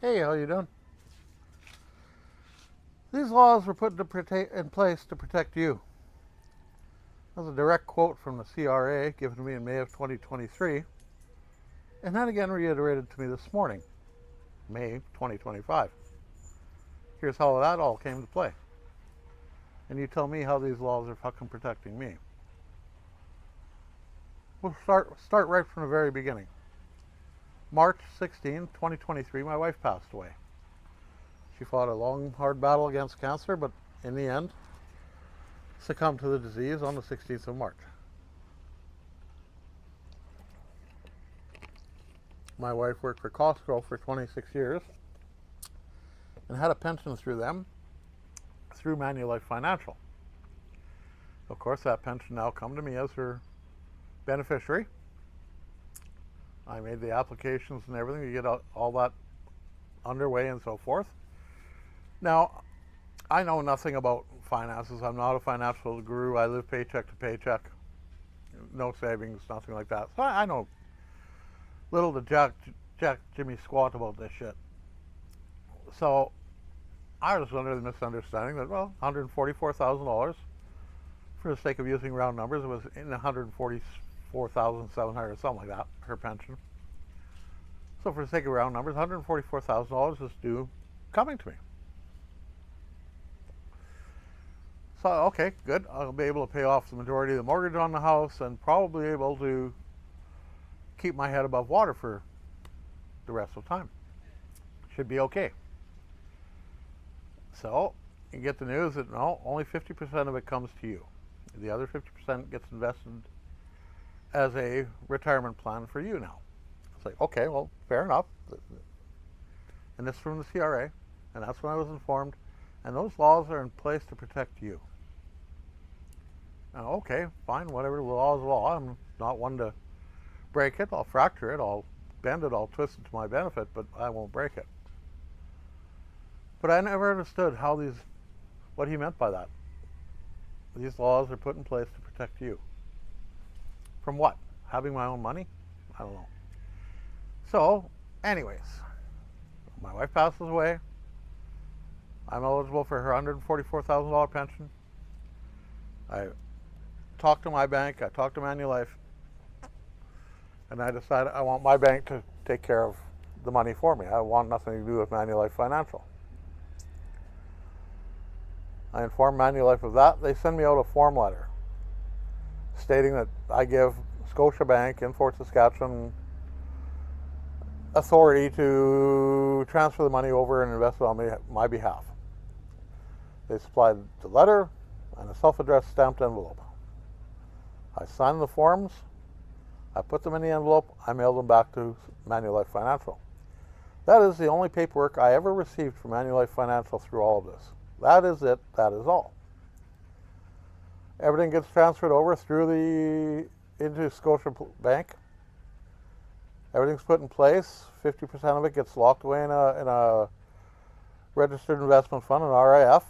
Hey, how you doing? These laws were put in place to protect you. That's a direct quote from the CRA given to me in May of 2023, and then again reiterated to me this morning, May 2025. Here's how that all came to play. And you tell me how these laws are fucking protecting me. We'll start right from the very beginning. March 16, 2023, my wife passed away. She fought a long, hard battle against cancer, but in the end, succumbed to the disease on the 16th of March. My wife worked for Costco for 26 years and had a pension through them, through Manulife Financial. Of course, that pension now come to me as her beneficiary. I made the applications and everything to get all that underway and so forth. Now, I know nothing about finances. I'm not a financial guru. I live paycheck to paycheck. No savings, nothing like that. So I know little to jack Jimmy squat about this shit. So I was under the misunderstanding that, well, $144,000, for the sake of using round numbers, it was in $144,700, something like that, her pension. So for the sake of round numbers, $144,000 is due coming to me. So, okay, good. I'll be able to pay off the majority of the mortgage on the house and probably able to keep my head above water for the rest of the time. Should be okay. So, you get the news that no, only 50% of it comes to you. The other 50% gets invested as a retirement plan for you now. It's like, okay, well, fair enough. And this is from the CRA, and that's when I was informed. And those laws are in place to protect you. Now, okay, fine, whatever, the law is law. I'm not one to break it. I'll fracture it, I'll bend it, I'll twist it to my benefit, but I won't break it. But I never understood what he meant by that. These laws are put in place to protect you. From what? Having my own money? I don't know. So, anyways, my wife passes away. I'm eligible for her $144,000 pension. I talked to my bank, I talked to Manulife, and I decided I want my bank to take care of the money for me. I want nothing to do with Manulife Financial. I informed Manulife of that. They send me out a form letter stating that I give Scotiabank in Fort Saskatchewan authority to transfer the money over and invest it on my behalf. They supplied the letter and a self-addressed stamped envelope. I signed the forms, I put them in the envelope, I mailed them back to Manulife Financial. That is the only paperwork I ever received from Manulife Financial through all of this. That is it, that is all. Everything gets transferred over into Scotiabank. Everything's put in place. 50% of it gets locked away in a registered investment fund, an RIF.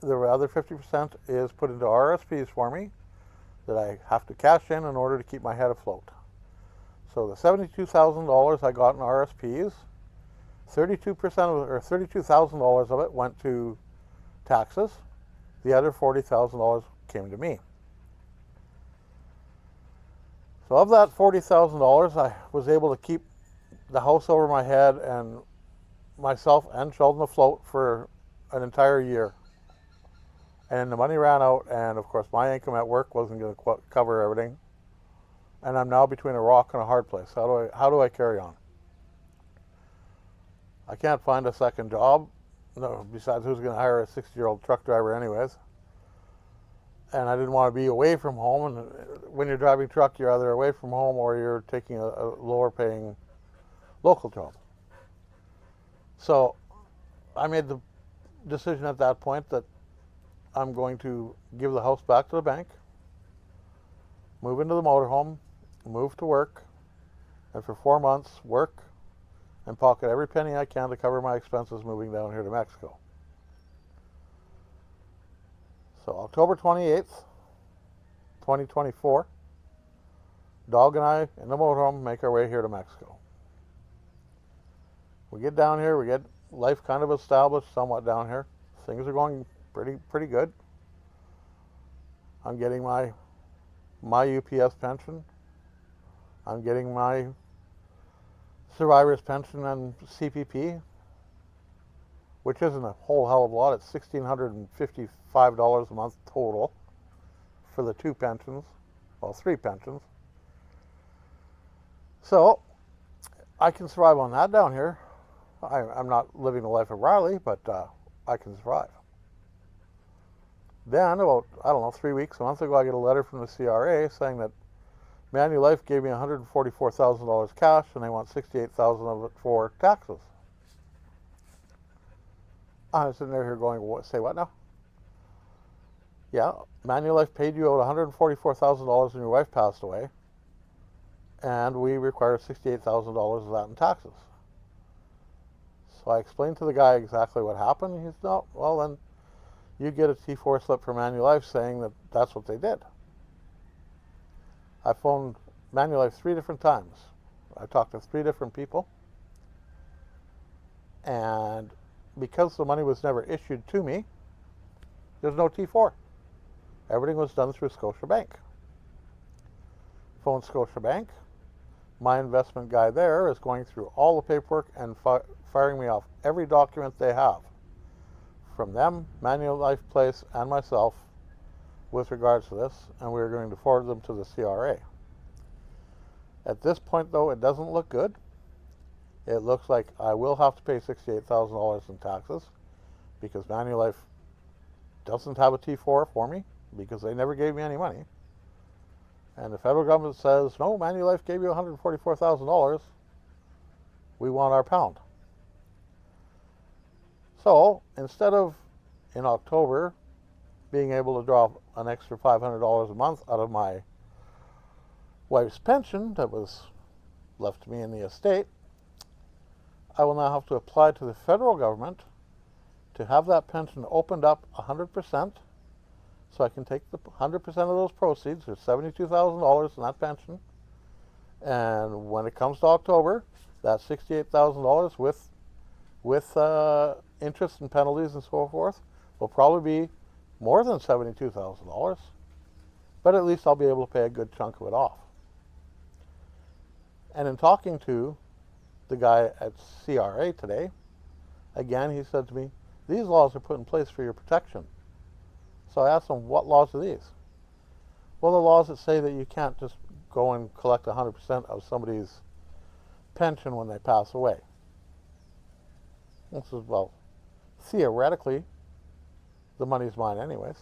The other 50% is put into RSPs for me that I have to cash in order to keep my head afloat. So the $72,000 I got in RSPs, 32,000 of it went to taxes. The other $40,000 came to me. So of that $40,000, I was able to keep the house over my head and myself and Sheldon afloat for an entire year. And the money ran out, and of course my income at work wasn't going to cover everything. And I'm now between a rock and a hard place. How do I carry on? I can't find a second job. No, besides, who's going to hire a 60-year-old truck driver anyways? And I didn't want to be away from home. And when you're driving truck, you're either away from home or you're taking a lower-paying local job. So I made the decision at that point that I'm going to give the house back to the bank, move into the motorhome, move to work, and for 4 months work and pocket every penny I can to cover my expenses moving down here to Mexico. So October 28th, 2024, Dog and I in the motorhome make our way here to Mexico. We get down here, we get life kind of established somewhat down here. Things are going pretty good. I'm getting my UPS pension. I'm getting my survivor's pension and CPP, which isn't a whole hell of a lot. It's $1,655 a month total for the two pensions, well, three pensions. So I can survive on that down here. I'm not living the life of Riley, but I can survive. Then about, I don't know, 3 weeks, a month ago, I get a letter from the CRA saying that Manulife gave me $144,000 cash and they want $68,000 of it for taxes. I'm sitting there here going, say what now? Yeah, Manulife paid you out $144,000 when your wife passed away, and we require $68,000 of that in taxes. So I explained to the guy exactly what happened. He said, no, well then you get a T4 slip from Manulife saying that that's what they did. I phoned Manulife 3 different times. I talked to 3 different people. And because the money was never issued to me, there's no T4. Everything was done through Scotiabank. Phoned Scotiabank. My investment guy there is going through all the paperwork and firing me off every document they have from them, Manulife Place, and myself with regards to this, and we're going to forward them to the CRA. At this point, though, it doesn't look good. It looks like I will have to pay $68,000 in taxes because Manulife doesn't have a T4 for me because they never gave me any money. And the federal government says, no, Manulife gave you $144,000. We want our pound. So instead of, in October, being able to draw an extra $500 a month out of my wife's pension that was left to me in the estate, I will now have to apply to the federal government to have that pension opened up 100%, so I can take the 100% of those proceeds. There's $72,000 in that pension, and when it comes to October, that $68,000 with interest and penalties and so forth will probably be more than $72,000, but at least I'll be able to pay a good chunk of it off. And in talking to the guy at CRA today, again, he said to me, these laws are put in place for your protection. So I asked him, what laws are these? Well, the laws that say that you can't just go and collect 100% of somebody's pension when they pass away. I said, well, theoretically, the money's mine anyways.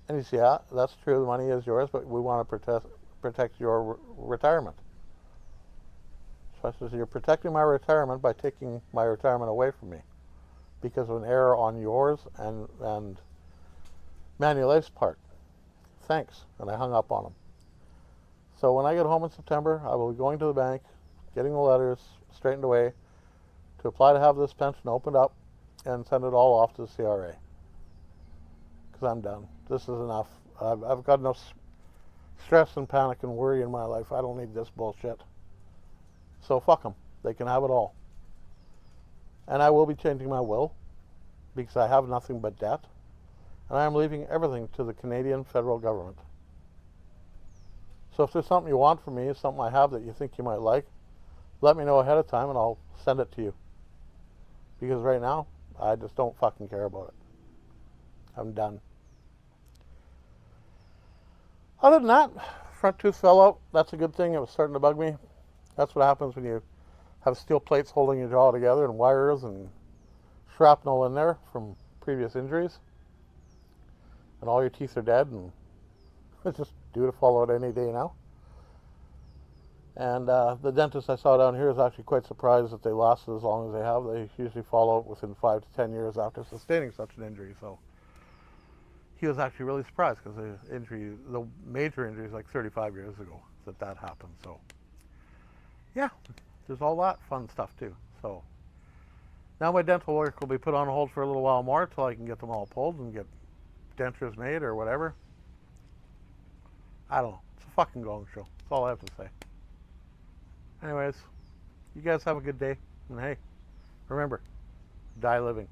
And he said, yeah, that's true, the money is yours, but we want to protect your retirement. So I said, you're protecting my retirement by taking my retirement away from me because of an error on yours and Manulife's part. Thanks. And I hung up on him. So when I get home in September, I will be going to the bank, getting the letters straightened away to apply to have this pension opened up and send it all off to the CRA. Because I'm done. This is enough. I've got enough stress and panic and worry in my life. I don't need this bullshit. So fuck them. They can have it all. And I will be changing my will because I have nothing but debt. And I am leaving everything to the Canadian federal government. So if there's something you want from me, something I have that you think you might like, let me know ahead of time and I'll send it to you. Because right now, I just don't fucking care about it. I'm done. Other than that, front tooth fell out. That's a good thing. It was starting to bug me. That's what happens when you have steel plates holding your jaw together and wires and shrapnel in there from previous injuries. And all your teeth are dead and it's just due to fall out any day now. And the dentist I saw down here is actually quite surprised that they lasted as long as they have. They usually fall out within 5 to 10 years after sustaining such an injury. So he was actually really surprised because the major injury is like 35 years ago that happened. So yeah, there's all that fun stuff too. So now my dental work will be put on hold for a little while more until I can get them all pulled and get dentures made or whatever. I don't know. It's a fucking gong show. That's all I have to say. Anyways, You guys have a good day. And hey, remember, die living.